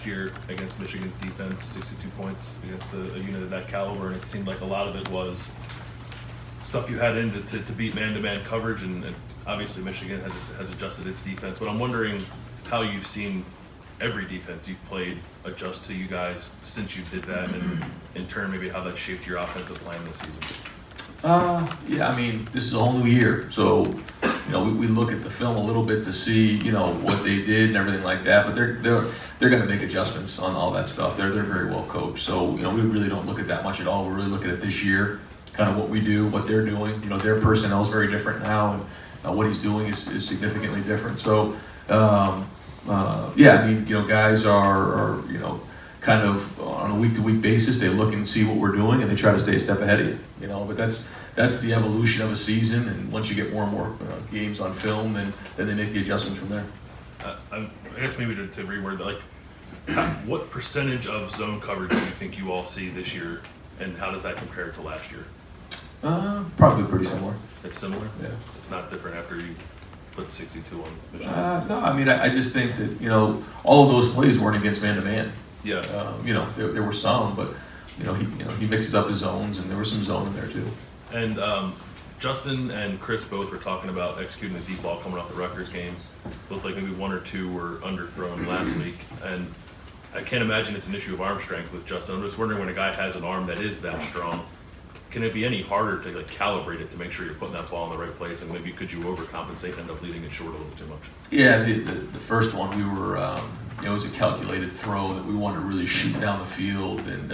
last year against Michigan's defense, 62 points against a unit of that caliber, and it seemed like a lot of it was stuff you had in to beat man-to-man coverage, and obviously Michigan has adjusted its defense. But I'm wondering how you've seen every defense you've played adjust to you guys since you did that, and in turn maybe how that shaped your offensive plan this season. Yeah, I mean, this is a whole new year, so we look at the film a little bit to see what they did and everything like that. But they're going to make adjustments on all that stuff. They're very well coached, so we really don't look at that much at all. We're really looking at this year, kind of what we do, what they're doing. Their personnel is very different now, and what he's doing is significantly different. So yeah, I mean, guys are kind of on a week-to-week basis, they look and see what we're doing, and they try to stay a step ahead of you. But that's the evolution of a season, and once you get more and more games on film, then they make the adjustments from there. I guess maybe to reword that, what percentage of zone coverage do you think you all see this year, and how does that compare to last year? Probably pretty similar. It's similar? Yeah. It's not different after you put 62 on Michigan? No, I mean, I just think that, all of those plays weren't against man-to-man. Yeah. There were some, but, he mixes up his zones, and there was some zone in there too. And Justin and Chris both were talking about executing the deep ball coming off the Rutgers game. Looked like maybe one or two were underthrown last week, and I can't imagine it's an issue of arm strength with Justin. I'm just wondering, when a guy has an arm that is that strong, can it be any harder to calibrate it to make sure you're putting that ball in the right place, and maybe could you overcompensate and end up leading it short a little too much? Yeah, the first one we were, it was a calculated throw that we wanted to really shoot down the field, and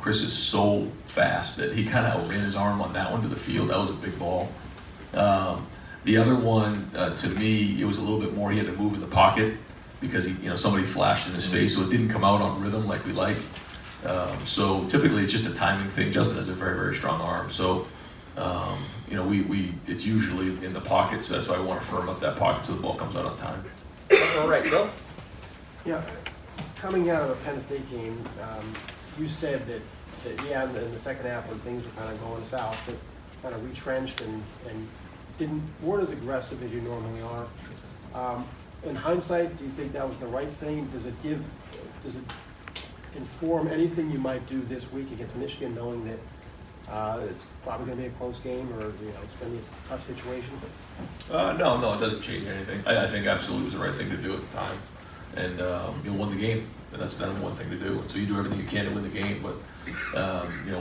Chris is so fast that he kind of outran his arm on that one to the field. That was a big ball. The other one, to me, it was a little bit more. He had to move in the pocket because somebody flashed in his face, so it didn't come out on rhythm like we like. So typically it's just a timing thing. Justin has a very, very strong arm, so it's usually in the pocket, so that's why I want to firm up that pocket so the ball comes out on time. All right, Bill? Yeah, coming out of a Penn State game, you said that yeah, in the second half when things were kind of going south, that kind of retrenched and weren't as aggressive as you normally are. In hindsight, do you think that was the right thing? Does it inform anything you might do this week against Michigan, knowing that it's probably going to be a close game, or it's going to be a tough situation? No, it doesn't change anything. I think absolutely it was the right thing to do at the time, and you won the game, and that's the number one thing to do. And so you do everything you can to win the game, but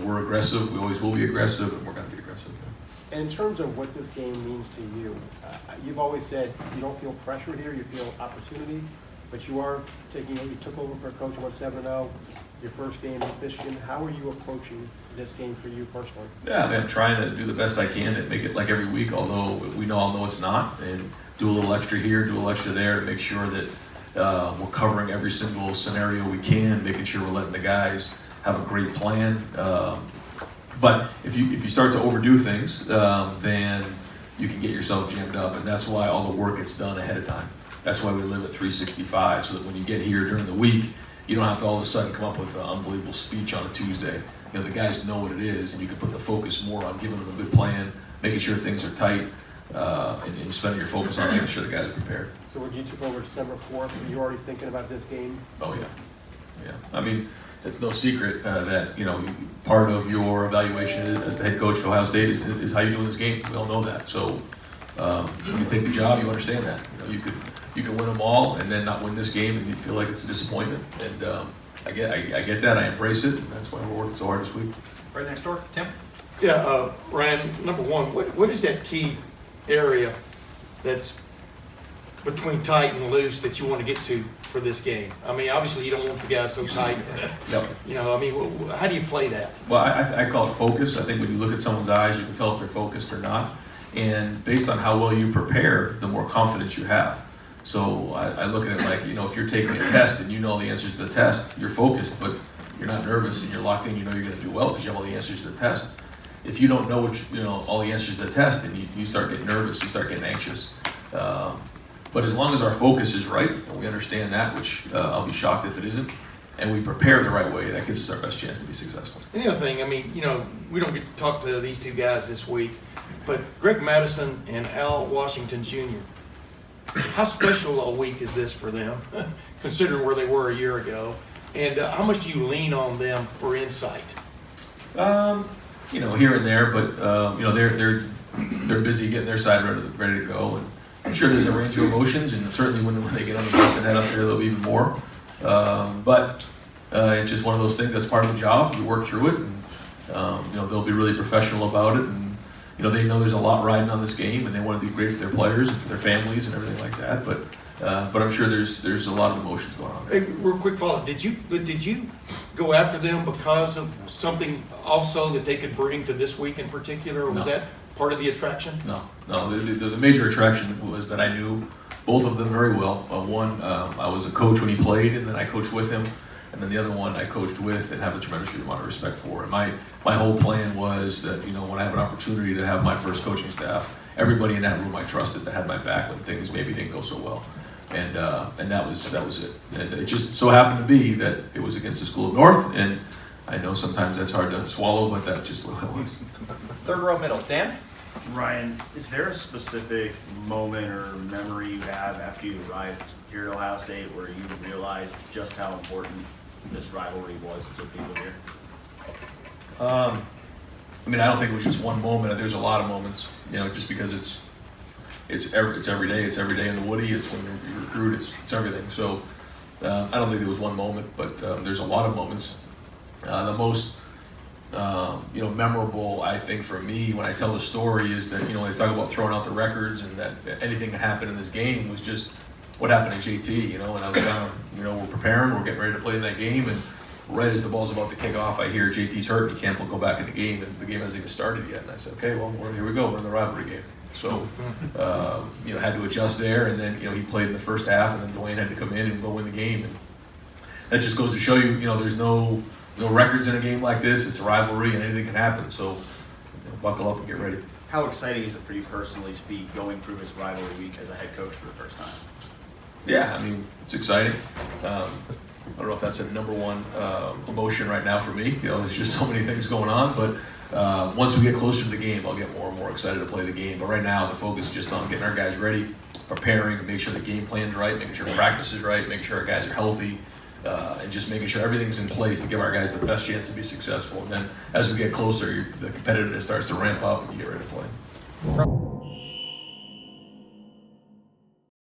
we're aggressive. We always will be aggressive, and we're going to be aggressive. And in terms of what this game means to you, you've always said you don't feel pressured here, you feel opportunity, but you took over for a coach who went 7-0, your first game with Michigan. How are you approaching this game for you personally? Yeah, I mean, I'm trying to do the best I can to make it like every week, although we all know it's not, and do a little extra here, do a little extra there to make sure that we're covering every single scenario we can, making sure we're letting the guys have a great plan. But if you start to overdo things, then you can get yourself jammed up, and that's why all the work gets done ahead of time. That's why we live at 365, so that when you get here during the week, you don't have to all of a sudden come up with an unbelievable speech on a Tuesday. The guys know what it is, and you can put the focus more on giving them a good plan, making sure things are tight, and spending your focus on making sure the guys are prepared. So when you took over December 4th, were you already thinking about this game? Oh, yeah. I mean, it's no secret that, part of your evaluation as the head coach at Ohio State is how you do in this game. We all know that. So when you take the job, you understand that. You can win them all and then not win this game, and you feel like it's a disappointment. And I get that. I embrace it, and that's why we're working so hard this week. Right next door, Tim? Yeah, Ryan, number one, what is that key area that's between tight and loose that you want to get to for this game? I mean, obviously you don't want the guys so tight. Yep. I mean, how do you play that? Well, I call it focus. I think when you look at someone's eyes, you can tell if they're focused or not. And based on how well you prepare, the more confidence you have. So I look at it like, if you're taking a test and you know the answers to the test, you're focused, but you're not nervous and you're locked in, you're going to do well because you have all the answers to the test. If you don't know all the answers to the test, then you start getting nervous, you start getting anxious. But as long as our focus is right, and we understand that, which I'll be shocked if it isn't, and we prepare the right way, that gives us our best chance to be successful. And the other thing, I mean, we don't get to talk to these two guys this week, but Greg Madison and Al Washington Jr., how special a week is this for them, considering where they were a year ago? And how much do you lean on them for insight? You know, here and there, but you know, they're busy getting their side ready to go, and I'm sure there's a range of emotions, and certainly when they get on the bus and head up there, there'll be even more. But it's just one of those things that's part of the job. You work through it, and you know, they'll be really professional about it, and you know, they know there's a lot riding on this game, and they want to do great for their players and for their families and everything like that. But I'm sure there's a lot of emotions going on there. Hey, real quick follow-up. Did you go after them because of something also that they could bring to this week in particular, or was No. that part of the attraction? No. The major attraction was that I knew both of them very well. One, I was a coach when he played, and then I coached with him. And then the other one I coached with and have a tremendous amount of respect for. And my whole plan was that, you know, when I have an opportunity to have my first coaching staff, everybody in that room I trusted that had my back when things maybe didn't go so well. And that was it. And it just so happened to be that it was against the School of North, and I know sometimes that's hard to swallow, but that's just what it was. Third row middle, Dan? Ryan, is there a specific moment or memory you have after you arrived here at Ohio State where you realized just how important this rivalry was to people here? I mean, I don't think it was just one moment. There's a lot of moments, you know, just because it's every day. It's every day in the Woody. It's when you recruit. It's everything. So I don't think there was one moment, but there's a lot of moments. The most you know, memorable, I think, for me when I tell the story is that, you know, when they talk about throwing out the records and that anything that happened in this game was just what happened at JT, you know, and I was down, you know, we're preparing, we're getting ready to play in that game, and right as the ball's about to kick off, I hear JT's hurt and he can't go back in the game, and the game hasn't even started yet. And I said, okay, well, here we go, we're in the rivalry game. So, you know, had to adjust there, and then, you know, he played in the first half, and then Dwayne had to come in and go win the game. And that just goes to show you, you know, there's no records in a game like this. It's a rivalry, and anything can happen. So, you know, buckle up and get ready. How exciting is it for you personally to be going through this rivalry week as a head coach for the first time? Yeah, I mean, it's exciting. I don't know if that's the number one emotion right now for me. You know, there's just so many things going on. But once we get closer to the game, I'll get more and more excited to play the game. But right now, the focus is just on getting our guys ready, preparing, make sure the game plan's right, making sure practice is right, making sure our guys are healthy, and just making sure everything's in place to give our guys the best chance to be successful. And then as we get closer, the competitiveness starts to ramp up and you get ready to play.